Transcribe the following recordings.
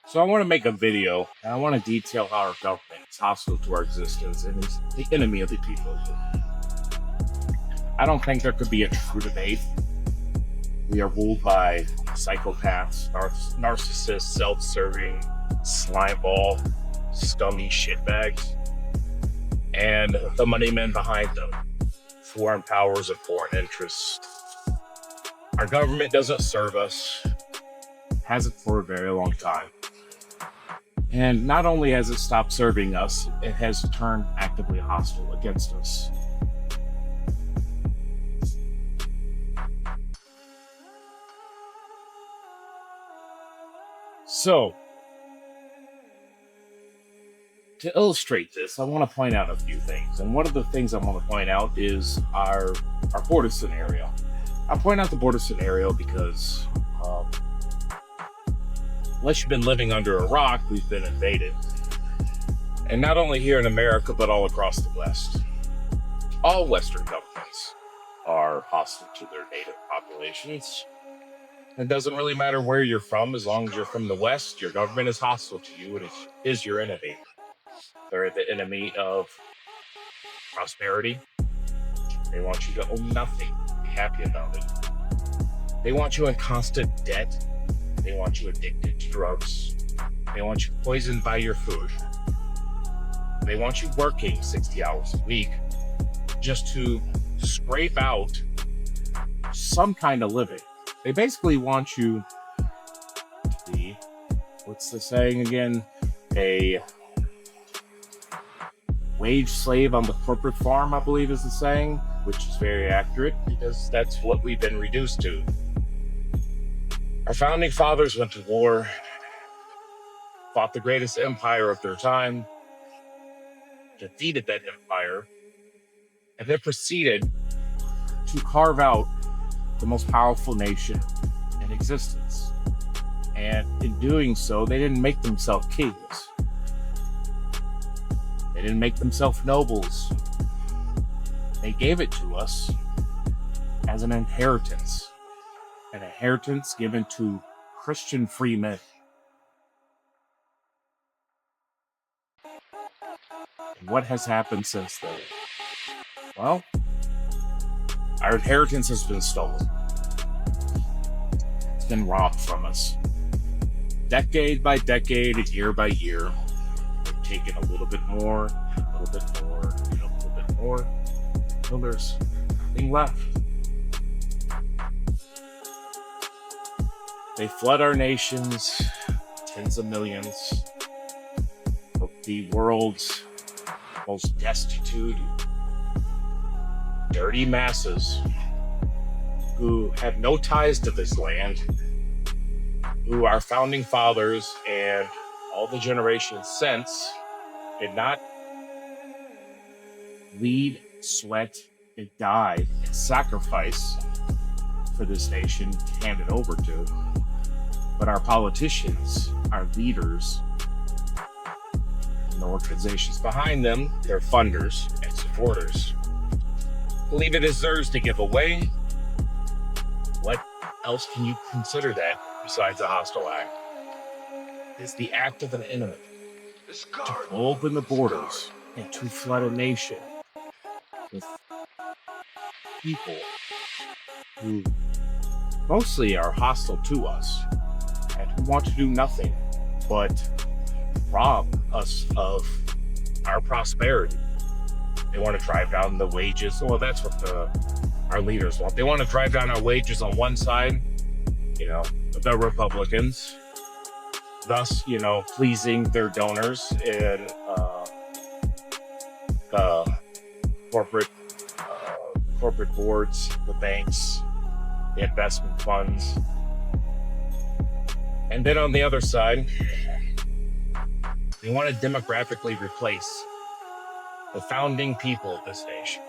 So I want to make a video, and I want to detail how our government is hostile to our existence and is the enemy of the people. I don't think there could be a true debate. We are ruled by psychopaths, narcissists, self-serving, slimeball, scummy shitbags, and the money men behind them, foreign powers and foreign interests. Our government doesn't serve us, hasn't for a very long time. And not only has it stopped serving us, it has turned actively hostile against us. So, to illustrate this, I want to point out a few things. And one of the things I want to point out is our border scenario. I point out the border scenario because unless you've been living under a rock, we've been invaded. And not only here in America, but all across the West. All Western governments are hostile to their native populations. It doesn't really matter where you're from, as long as you're from the West, your government is hostile to you and it is your enemy. They're the enemy of prosperity. They want you to own nothing, be happy about it. They want you in constant debt. They want you addicted to drugs. They want you poisoned by your food. They want you working 60 hours a week just to scrape out some kind of living. They basically want you to be, what's the saying again? A wage slave on the corporate farm, I believe is the saying, which is very accurate because that's what we've been reduced to. Our founding fathers went to war, fought the greatest empire of their time, defeated that empire, and then proceeded to carve out the most powerful nation in existence. And in doing so, they didn't make themselves kings. They didn't make themselves nobles. They gave it to us as an inheritance given to Christian free men. And what has happened since then? Well, our inheritance has been stolen. It's been robbed from us. Decade by decade, year by year, we've taken a little bit more, a little bit more, and a little bit more, until there's nothing left. They flood our nations, tens of millions of the world's most destitute, dirty masses who have no ties to this land, who our founding fathers and all the generations since did not bleed, sweat, and die and sacrifice for this nation handed over to. But our politicians, our leaders, and the organizations behind them, their funders and supporters, believe it is theirs to give away. What else can you consider that besides a hostile act? It's the act of an enemy to open the borders and to flood a nation with people who mostly are hostile to us and who want to do nothing but rob us of our prosperity. They want to drive down the wages. Well, that's what our leaders want. They want to drive down our wages on one side, the Republicans, thus, pleasing their donors and the corporate boards, the banks, the investment funds. And then on the other side, they want to demographically replace the founding people of this nation,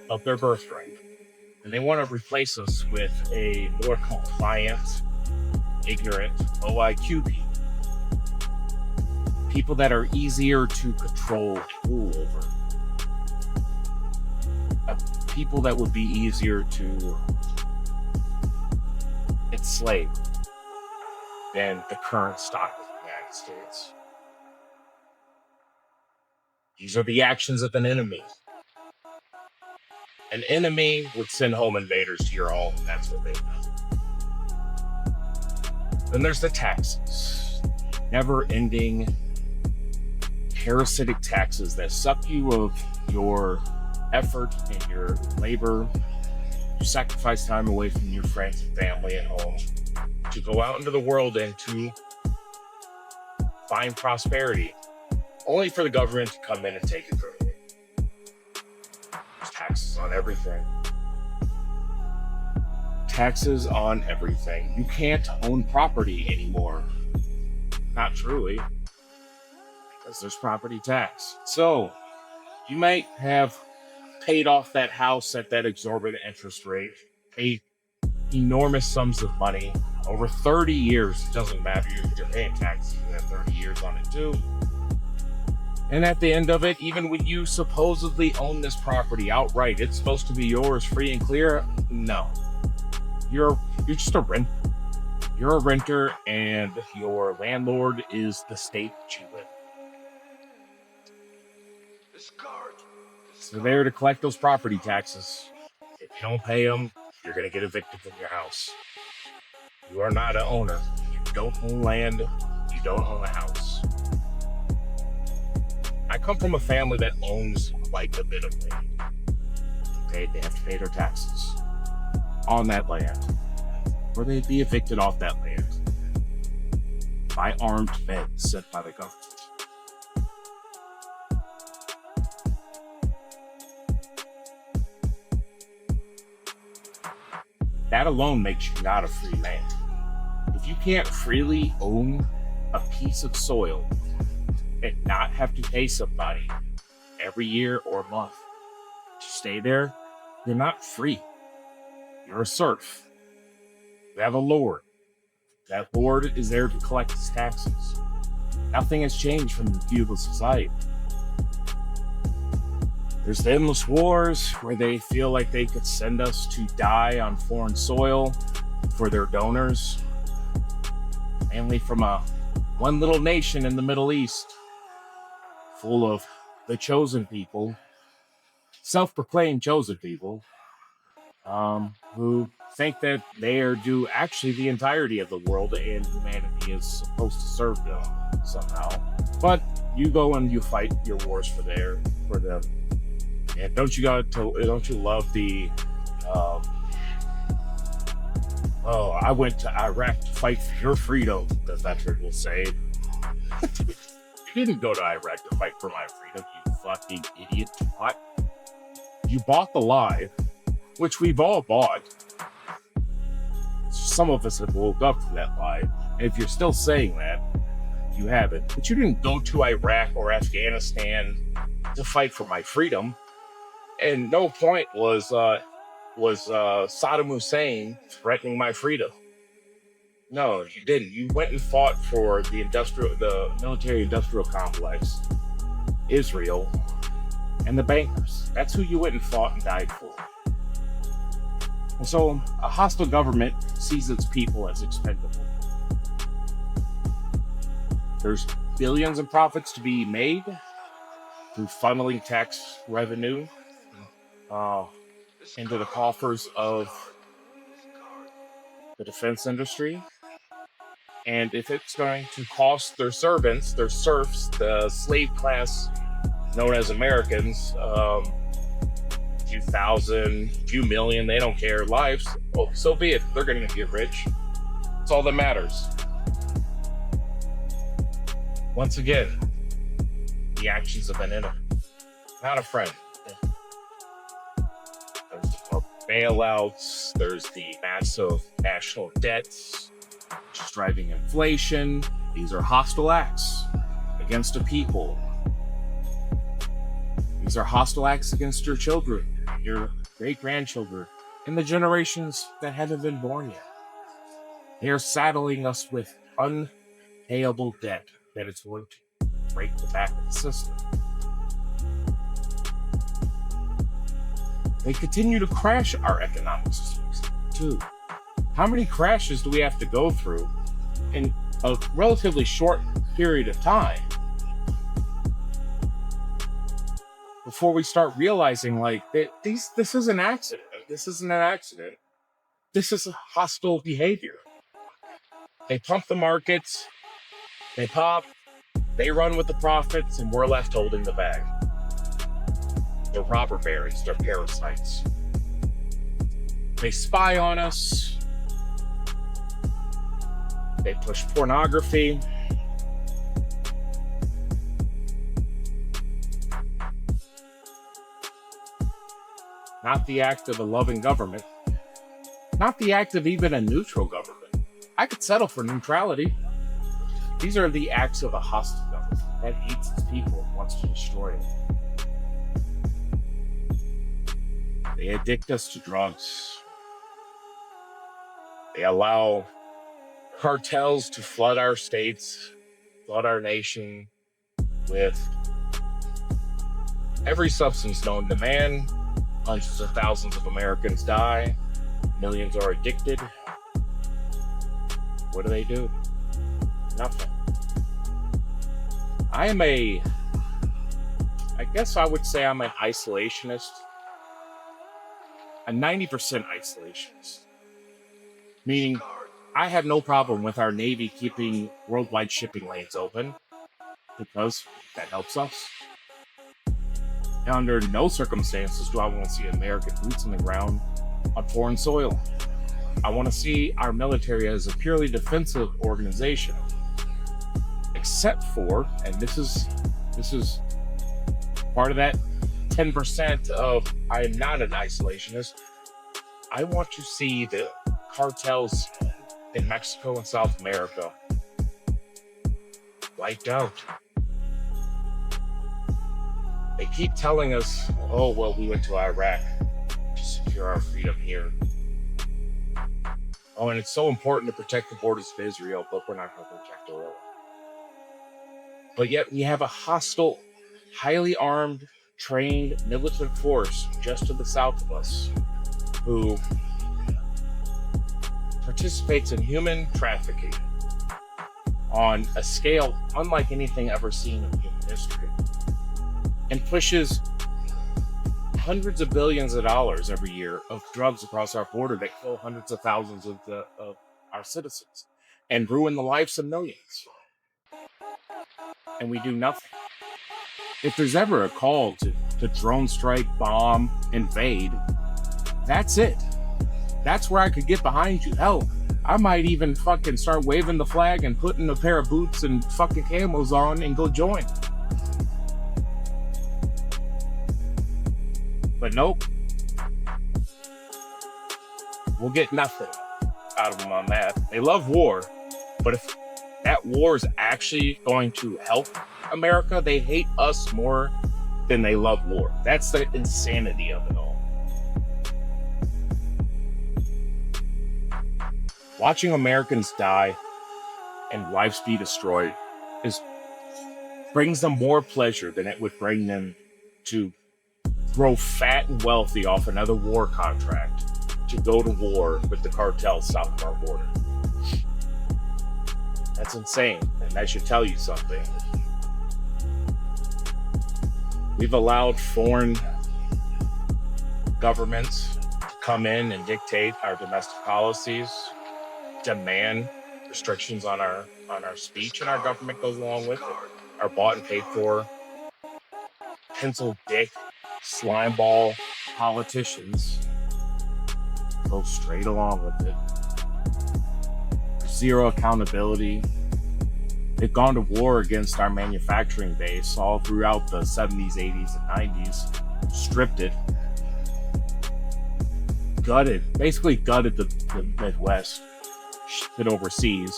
of their birthright. And they want to replace us with a more compliant, ignorant, low IQ people. People that are easier to control, rule over. People that would be easier to enslave. than the current stock of the United States. These are the actions of an enemy. An enemy would send home invaders to your home. That's what they do. Then there's the taxes. Never-ending parasitic taxes that suck you of your effort and your labor. You sacrifice time away from your friends and family at home to go out into the world and to find prosperity, only for the government to come in and take it from you. There's taxes on everything. Taxes on everything. You can't own property anymore. Not truly, because there's property tax. So you might have paid off that house at that exorbitant interest rate, paid enormous sums of money over 30 years. It doesn't matter, you're paying taxes for that 30 years on it too. And at the end of it, even when you supposedly own this property outright, it's supposed to be yours free and clear. No, you're just a renter. You're a renter, and your landlord is the state that you live in. So they're there to collect those property taxes. If you don't pay them, you're going to get evicted from your house. You are not an owner. You don't own land. You don't own a house. I come from a family that owns quite a bit of land. They have to pay their taxes on that land, or they'd be evicted off that land by armed men sent by the government. That alone makes you not a free man. If you can't freely own a piece of soil and not have to pay somebody every year or month to stay there, you're not free. You're a serf. You have a lord. That lord is there to collect his taxes. Nothing has changed from the feudal society. There's the endless wars where they feel like they could send us to die on foreign soil for their donors. Mainly from one little nation in the Middle East, full of the chosen people, self-proclaimed chosen people, who think that they are due actually the entirety of the world and humanity is supposed to serve them somehow. But you go and you fight your wars for them. And don't you love the I went to Iraq to fight for your freedom, the veteran will say. You didn't go to Iraq to fight for my freedom, you fucking idiot. What? You bought the lie, which we've all bought. Some of us have woke up to that lie. And if you're still saying that, you haven't. But you didn't go to Iraq or Afghanistan to fight for my freedom. And no point was Saddam Hussein threatening my freedom. No, you didn't. You went and fought for the military-industrial complex, Israel, and the bankers. That's who you went and fought and died for. And so a hostile government sees its people as expendable. There's billions in profits to be made through funneling tax revenue into the coffers of the defense industry. And if it's going to cost their servants, their serfs, the slave class known as Americans, few thousand, few million, they don't care, lives, oh, so be it. They're going to get rich. That's all that matters. Once again, the actions of an enemy, not a friend. There's the bailouts, there's the massive national debts, which is driving inflation. These are hostile acts against a people. These are hostile acts against your children, your great-grandchildren, and the generations that haven't been born yet. They are saddling us with unpayable debt that is going to break the back of the system. They continue to crash our economic systems, too. How many crashes do we have to go through? And a relatively short period of time before we start realizing like that this is an accident. This isn't an accident. This is a hostile behavior. They pump the markets, they pop, they run with the profits, and we're left holding the bag. They're robber barons, they're parasites. They spy on us, they push pornography. Not the act of a loving government, not the act of even a neutral government. I could settle for neutrality. These are the acts of a hostile government that hates its people and wants to destroy it. They addict us to drugs. They allow cartels to flood our states, flood our nation with every substance known to man. Hundreds of thousands of Americans die. Millions are addicted. What do? Nothing. I guess I would say I'm an isolationist. A 90% isolationist. Meaning, I have no problem with our Navy keeping worldwide shipping lanes open because that helps us. And under no circumstances do I want to see American boots on the ground on foreign soil. I want to see our military as a purely defensive organization. Except for, and this is part of that 10% of I am not an isolationist, I want to see the cartels in Mexico and South America wiped out. They keep telling us, oh, well, we went to Iraq to secure our freedom here. Oh, and it's so important to protect the borders of Israel, but we're not going to protect oil. But yet we have a hostile, highly armed, trained militant force just to the south of us who participates in human trafficking on a scale unlike anything ever seen in human history, and pushes hundreds of billions of dollars every year of drugs across our border that kill hundreds of thousands of our citizens and ruin the lives of millions. And we do nothing. If there's ever a call to drone strike, bomb, invade, that's it. That's where I could get behind you. Hell, I might even fucking start waving the flag and putting a pair of boots and fucking camos on and go join. But nope. We'll get nothing out of them on that. They love war, but if that war is actually going to help America, they hate us more than they love war. That's the insanity of it all. Watching Americans die and lives be destroyed brings them more pleasure than it would bring them to grow fat and wealthy off another war contract to go to war with the cartels south of our border. That's insane, and that should tell you something. We've allowed foreign governments to come in and dictate our domestic policies, demand restrictions on our speech, and our government goes along with it. Our bought and paid for, pencil dick, slimeball politicians go straight along with it. Zero accountability. They've gone to war against our manufacturing base all throughout the 70s, 80s, and 90s, stripped it, basically gutted the Midwest, shipped it overseas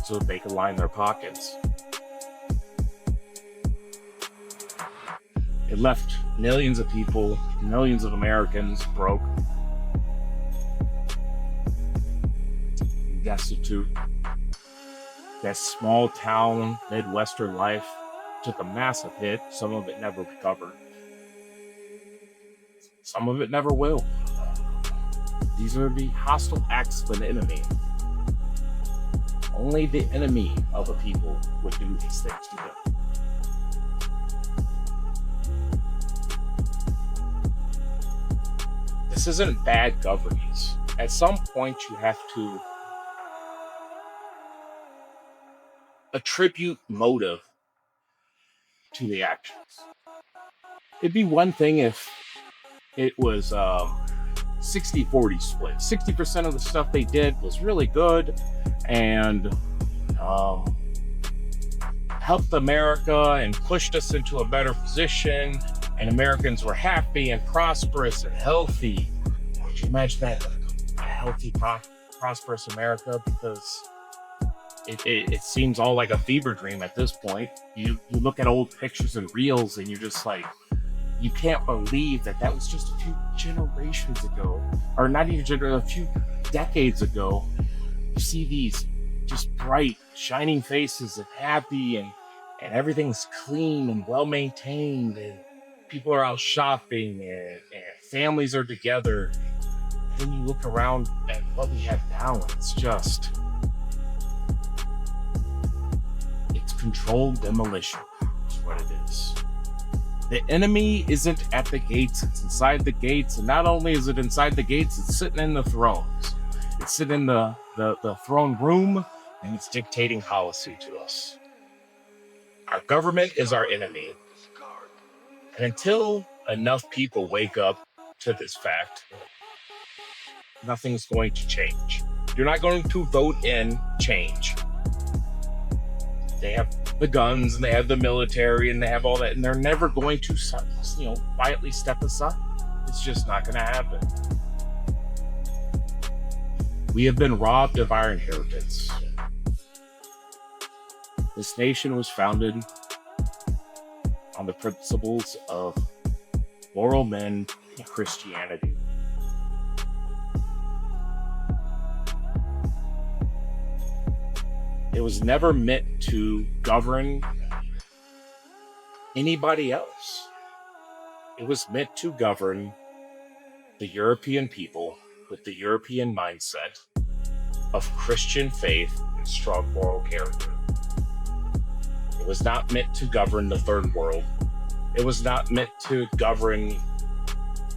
so that they could line their pockets. It left millions of people, millions of Americans broke, destitute. That small town Midwestern life took a massive hit. Some of it never recovered. Some of it never will. These are the hostile acts of an enemy. Only the enemy of a people would do these things to them. This isn't bad governance. At some point, you have to attribute motive to the actions. It'd be one thing if it was 60-40 split. 60% of the stuff they did was really good and helped America and pushed us into a better position, and Americans were happy and prosperous and healthy. Could you imagine that? A healthy, prosperous America? Because it seems all like a fever dream at this point. You look at old pictures and reels and you're just like, you can't believe that was just a few generations ago, or not even a few decades ago. You see these just bright, shining faces and happy, and everything's clean and well maintained, and people are out shopping, and families are together. Then you look around at what we have now, and it's controlled demolition, is what it is. The enemy isn't at the gates, it's inside the gates. And not only is it inside the gates, it's sitting in the thrones. It's sitting in the throne room, and it's dictating policy to us. Our government is our enemy. And until enough people wake up to this fact, nothing's going to change. You're not going to vote in change. They have the guns, and they have the military, and they have all that, and they're never going to, quietly step aside. It's just not going to happen. We have been robbed of our inheritance. This nation was founded on the principles of moral men and Christianity. It was never meant to govern anybody else. It was meant to govern the European people with the European mindset of Christian faith and strong moral character. It was not meant to govern the third world. It was not meant to govern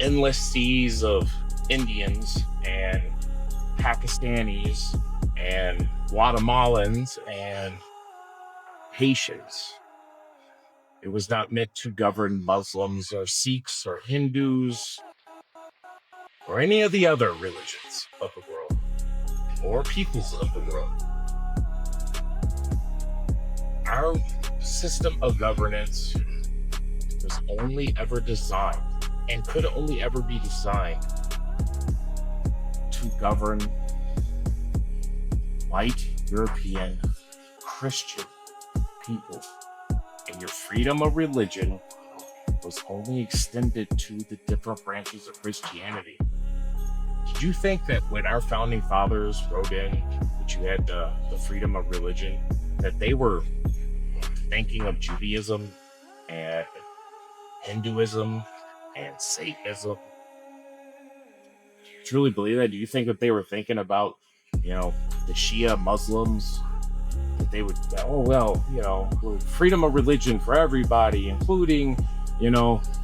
endless seas of Indians and Pakistanis and Guatemalans and Haitians. It was not meant to govern Muslims or Sikhs or Hindus or any of the other religions of the world or peoples of the world. Our system of governance was only ever designed and could only ever be designed to govern white, European, Christian people. And your freedom of religion was only extended to the different branches of Christianity. Did you think that when our founding fathers wrote in that you had the freedom of religion, that they were thinking of Judaism and Hinduism and Satanism? Do you truly believe that? Do you think that they were thinking about, the Shia Muslims? That they would, freedom of religion for everybody, including,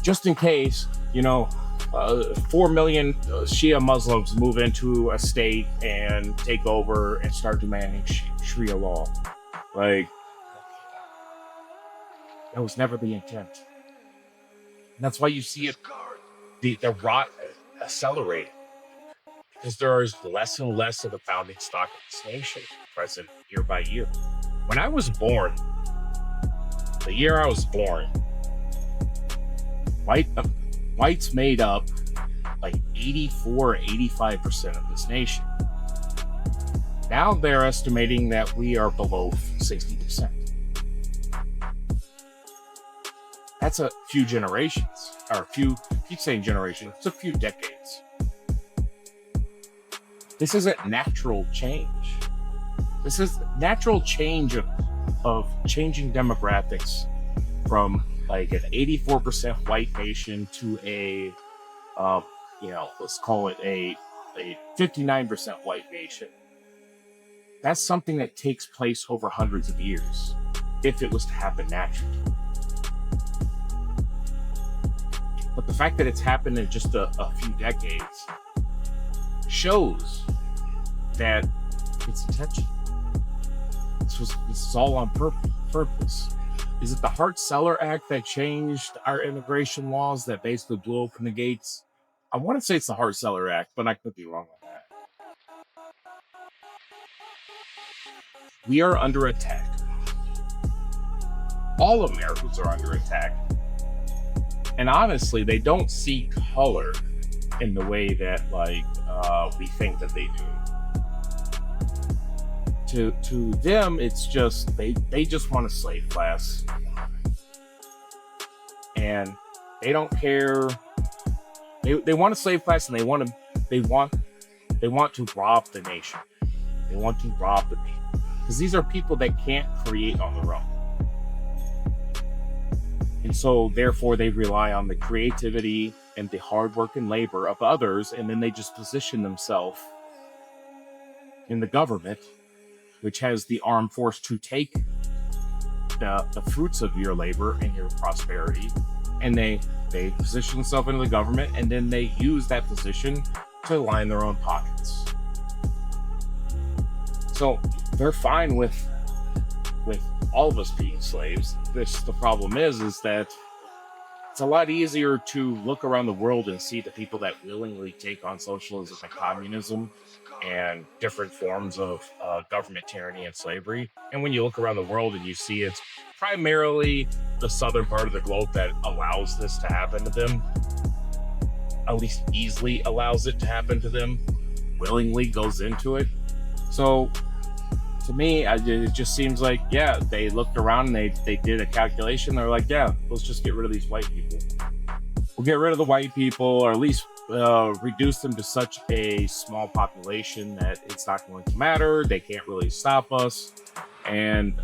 just in case, 4 million Shia Muslims move into a state and take over and start demanding Sharia law. Like, that was never the intent. And that's why you see it, the rot accelerate. Because there is less and less of the founding stock of this nation present year by year. When I was born, the year I was born, whites made up like 84 or 85% of this nation. Now they're estimating that we are below 60%. That's a few generations, or keep saying generations, it's a few decades. This isn't natural change. This is natural change of changing demographics from like an 84% white nation to a, let's call it a 59% white nation. That's something that takes place over hundreds of years, if it was to happen naturally. But the fact that it's happened in just a few decades shows that it's intentional. This is all on purpose. Is it the Hart-Celler Act that changed our immigration laws that basically blew open the gates? I want to say it's the Hart-Celler Act, but I could be wrong on that. We are under attack. All Americans are under attack. And honestly, they don't see color in the way that we think that they do. To them, it's just they just want a slave class, and they don't care. They want a slave class, and they want to rob the nation. They want to rob the people because these are people that can't create on their own. And so, therefore, they rely on the creativity and the hard work and labor of others, and then they just position themselves in the government, which has the armed force to take the fruits of your labor and your prosperity, and they position themselves into the government, and then they use that position to line their own pockets. So they're fine with all of us being slaves. The problem is that it's a lot easier to look around the world and see the people that willingly take on socialism and communism and different forms of government tyranny and slavery. And when you look around the world and you see it's primarily the southern part of the globe that allows this to happen to them, at least easily allows it to happen to them, willingly goes into it. So to me, it just seems like, yeah, they looked around and they did a calculation. They're like, yeah, let's just get rid of these white people. We'll get rid of the white people, or at least reduce them to such a small population that it's not going to matter. They can't really stop us. And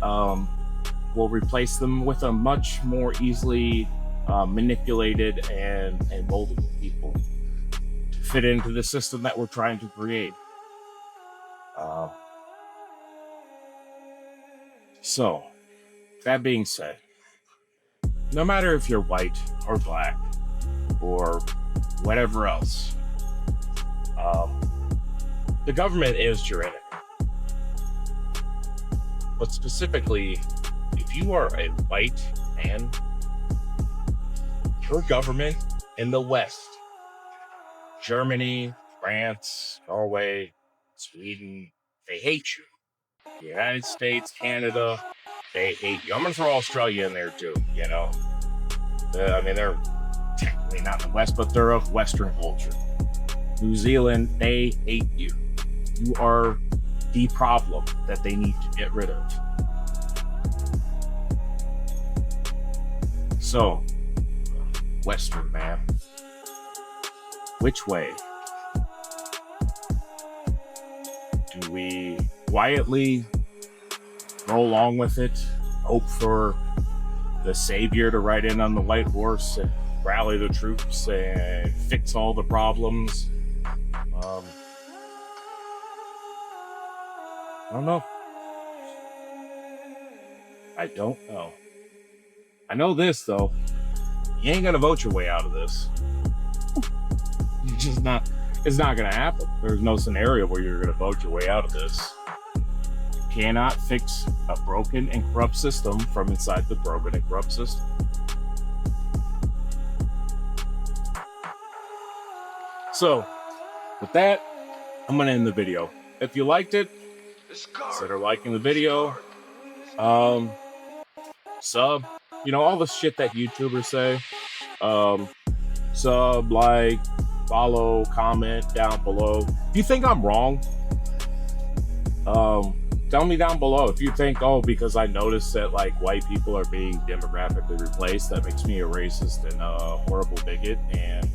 we'll replace them with a much more easily manipulated and moldable people to fit into the system that we're trying to create. So, that being said, no matter if you're white or black or whatever else, the government is your enemy. But specifically, if you are a white man, your government in the West, Germany, France, Norway, Sweden, they hate you. The United States, Canada, they hate you. I'm going to throw Australia in there too, you know. They're technically not in the West, but they're of Western culture. New Zealand, they hate you. You are the problem that they need to get rid of. So, Western man, which way? Do we quietly go along with it, hope for the savior to ride in on the white horse and rally the troops and fix all the problems? I don't know. I know this, though. You ain't gonna vote your way out of this. It's not gonna happen. There's no scenario where you're gonna vote your way out of this. You cannot fix a broken and corrupt system from inside the broken and corrupt system. So, with that, I'm gonna end the video. If you liked it, consider liking the video. Sub, all the shit that YouTubers say. Sub, like, follow, comment down below. If you think I'm wrong, tell me down below. If you think, because I noticed that white people are being demographically replaced, that makes me a racist and a horrible bigot, and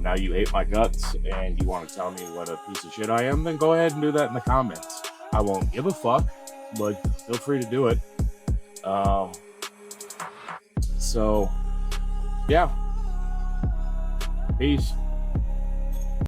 now you hate my guts and you want to tell me what a piece of shit I am, then go ahead and do that in the comments. I won't give a fuck, but feel free to do it. So, yeah. Peace.